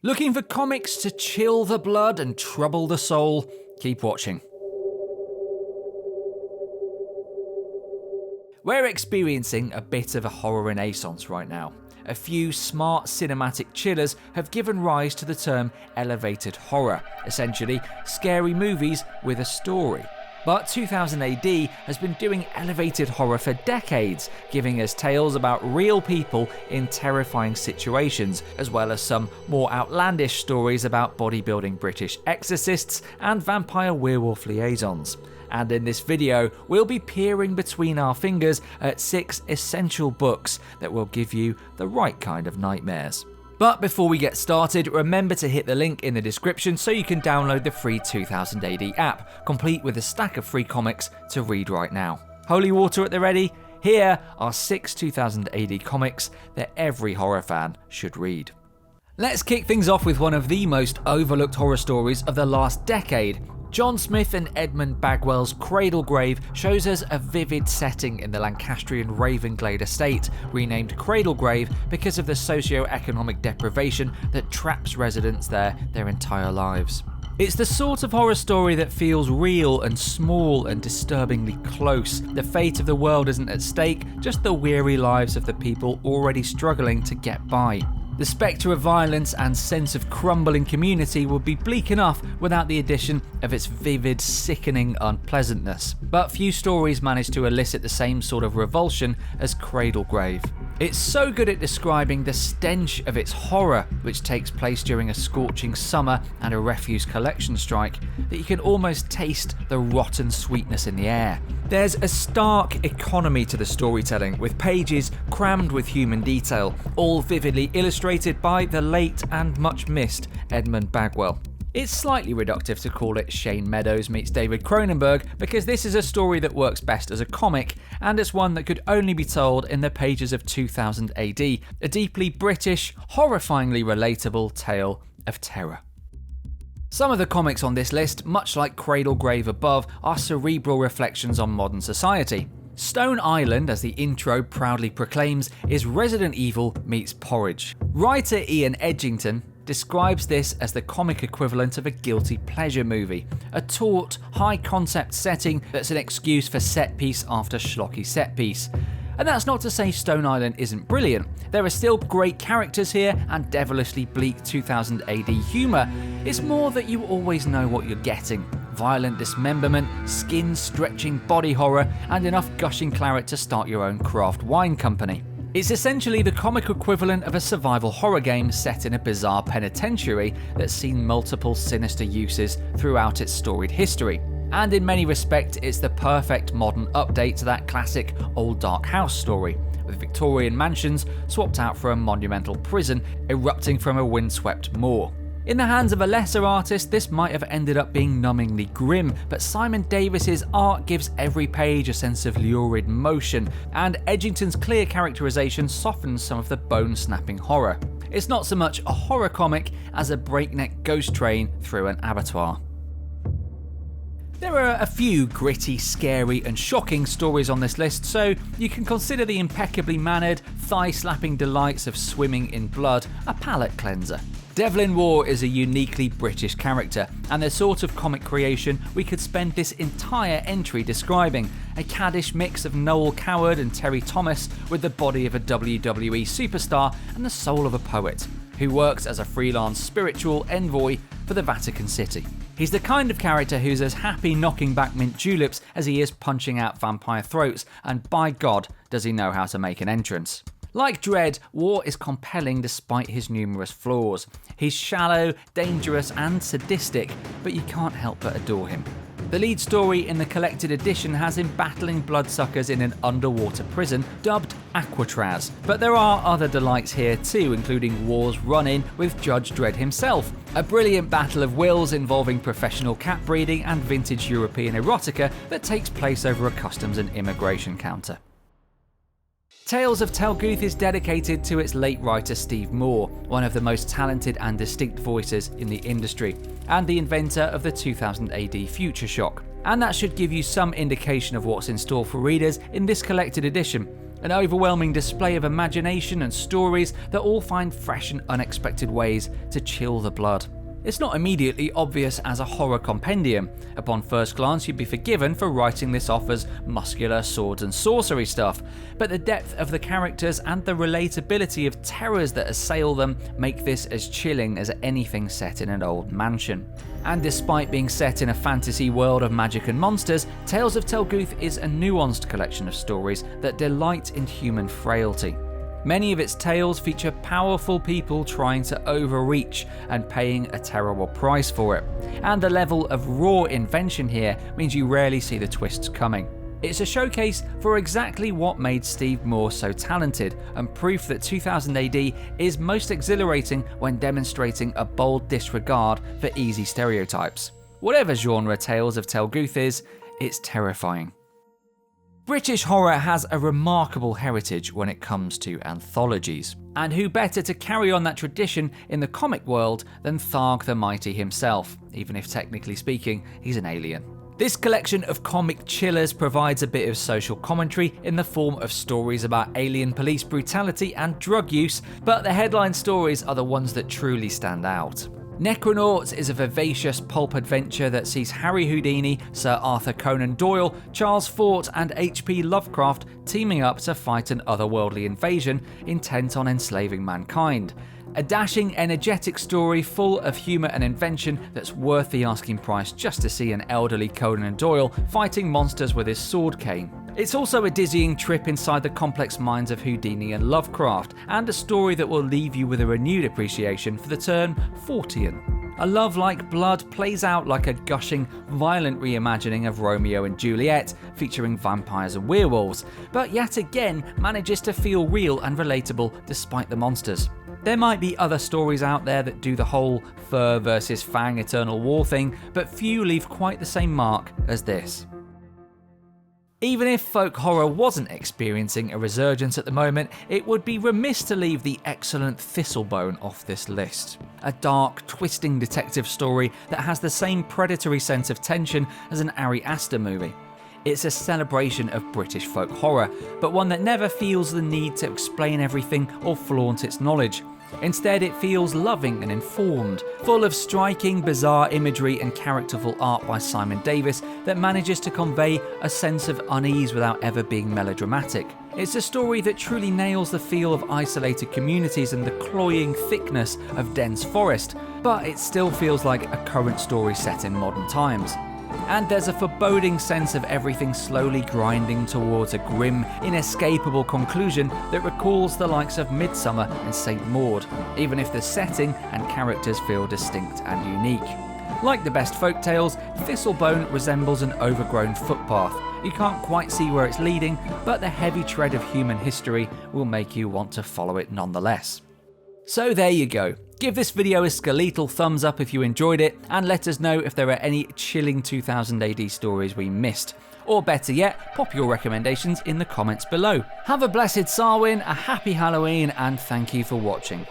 Looking for comics to chill the blood and trouble the soul? Keep watching. We're experiencing a bit of a horror renaissance right now. A few smart cinematic chillers have given rise to the term elevated horror, essentially scary movies with a story. But 2000 AD has been doing elevated horror for decades, giving us tales about real people in terrifying situations, as well as some more outlandish stories about bodybuilding British exorcists and vampire-werewolf liaisons. And in this video, we'll be peering between our fingers at 6 essential books that will give you the right kind of nightmares. But before we get started, remember to hit the link in the description so you can download the free 2000 AD app, complete with a stack of free comics to read right now. Holy water at the ready? Here are 6 2000 AD comics that every horror fan should read. Let's kick things off with one of the most overlooked horror stories of the last decade. John Smith and Edmund Bagwell's Cradlegrave shows us a vivid setting in the Lancastrian Ravenglade estate, renamed Cradlegrave because of the socio-economic deprivation that traps residents there their entire lives. It's the sort of horror story that feels real and small and disturbingly close. The fate of the world isn't at stake, just the weary lives of the people already struggling to get by. The spectre of violence and sense of crumbling community would be bleak enough without the addition of its vivid, sickening unpleasantness. But few stories manage to elicit the same sort of revulsion as Cradlegrave. It's so good at describing the stench of its horror, which takes place during a scorching summer and a refuse collection strike, that you can almost taste the rotten sweetness in the air. There's a stark economy to the storytelling, with pages crammed with human detail, all vividly illustrated by the late and much missed Edmund Bagwell. It's slightly reductive to call it Shane Meadows meets David Cronenberg, because this is a story that works best as a comic, and it's one that could only be told in the pages of 2000 AD, a deeply British, horrifyingly relatable tale of terror. Some of the comics on this list, much like Cradlegrave above, are cerebral reflections on modern society. Stone Island, as the intro proudly proclaims, is Resident Evil meets porridge. Writer Ian Edgington describes this as the comic equivalent of a guilty pleasure movie, a taut, high-concept setting that's an excuse for set piece after schlocky set piece. And that's not to say Stone Island isn't brilliant. There are still great characters here and devilishly bleak 2000 AD humour. It's more that you always know what you're getting. Violent dismemberment, skin-stretching body horror, and enough gushing claret to start your own craft wine company. It's essentially the comic equivalent of a survival horror game set in a bizarre penitentiary that's seen multiple sinister uses throughout its storied history. And in many respects, it's the perfect modern update to that classic old dark house story, with Victorian mansions swapped out for a monumental prison erupting from a windswept moor. In the hands of a lesser artist, this might have ended up being numbingly grim, but Simon Davis's art gives every page a sense of lurid motion, and Edgington's clear characterization softens some of the bone-snapping horror. It's not so much a horror comic as a breakneck ghost train through an abattoir. There are a few gritty, scary and shocking stories on this list, so you can consider the impeccably mannered, thigh-slapping delights of swimming in blood a palate cleanser. Devlin Waugh is a uniquely British character, and the sort of comic creation we could spend this entire entry describing. A caddish mix of Noel Coward and Terry Thomas with the body of a WWE superstar and the soul of a poet, who works as a freelance spiritual envoy for the Vatican City. He's the kind of character who's as happy knocking back mint juleps as he is punching out vampire throats, and by God does he know how to make an entrance. Like Dredd, Waugh is compelling despite his numerous flaws. He's shallow, dangerous and sadistic, but you can't help but adore him. The lead story in the collected edition has him battling bloodsuckers in an underwater prison dubbed Aquatraz, but there are other delights here too, including Waugh's run-in with Judge Dredd himself, a brilliant battle of wills involving professional cat breeding and vintage European erotica that takes place over a customs and immigration counter. Tales of Telguuth is dedicated to its late writer Steve Moore, one of the most talented and distinct voices in the industry, and the inventor of the 2000 AD Future Shock. And that should give you some indication of what's in store for readers in this collected edition. An overwhelming display of imagination and stories that all find fresh and unexpected ways to chill the blood. It's not immediately obvious as a horror compendium. Upon first glance, you'd be forgiven for writing this off as muscular swords and sorcery stuff, but the depth of the characters and the relatability of terrors that assail them make this as chilling as anything set in an old mansion. And despite being set in a fantasy world of magic and monsters, Tales of Telguuth is a nuanced collection of stories that delight in human frailty. Many of its tales feature powerful people trying to overreach and paying a terrible price for it. And the level of raw invention here means you rarely see the twists coming. It's a showcase for exactly what made Steve Moore so talented, and proof that 2000 AD is most exhilarating when demonstrating a bold disregard for easy stereotypes. Whatever genre Tales of Telguuth is, it's terrifying. British horror has a remarkable heritage when it comes to anthologies, and who better to carry on that tradition in the comic world than Tharg the Mighty himself, even if technically speaking he's an alien. This collection of comic chillers provides a bit of social commentary in the form of stories about alien police brutality and drug use, but the headline stories are the ones that truly stand out. Necronauts is a vivacious pulp adventure that sees Harry Houdini, Sir Arthur Conan Doyle, Charles Fort and H.P. Lovecraft teaming up to fight an otherworldly invasion intent on enslaving mankind. A dashing, energetic story full of humour and invention that's worth the asking price just to see an elderly Conan Doyle fighting monsters with his sword cane. It's also a dizzying trip inside the complex minds of Houdini and Lovecraft, and a story that will leave you with a renewed appreciation for the term Fortean. A love like blood plays out like a gushing, violent reimagining of Romeo and Juliet, featuring vampires and werewolves, but yet again manages to feel real and relatable despite the monsters. There might be other stories out there that do the whole fur versus fang eternal war thing, but few leave quite the same mark as this. Even if folk horror wasn't experiencing a resurgence at the moment, it would be remiss to leave the excellent Thistlebone off this list. A dark, twisting detective story that has the same predatory sense of tension as an Ari Aster movie. It's a celebration of British folk horror, but one that never feels the need to explain everything or flaunt its knowledge. Instead, it feels loving and informed, full of striking, bizarre imagery and characterful art by Simon Davis that manages to convey a sense of unease without ever being melodramatic. It's a story that truly nails the feel of isolated communities and the cloying thickness of dense forest, but it still feels like a current story set in modern times. And there's a foreboding sense of everything slowly grinding towards a grim, inescapable conclusion that recalls the likes of Midsummer and St. Maud, even if the setting and characters feel distinct and unique. Like the best folk tales, Thistlebone resembles an overgrown footpath. You can't quite see where it's leading, but the heavy tread of human history will make you want to follow it nonetheless. So there you go. Give this video a skeletal thumbs up if you enjoyed it, and let us know if there are any chilling 2000 AD stories we missed. Or better yet, pop your recommendations in the comments below. Have a blessed Samhain, a happy Halloween, and thank you for watching.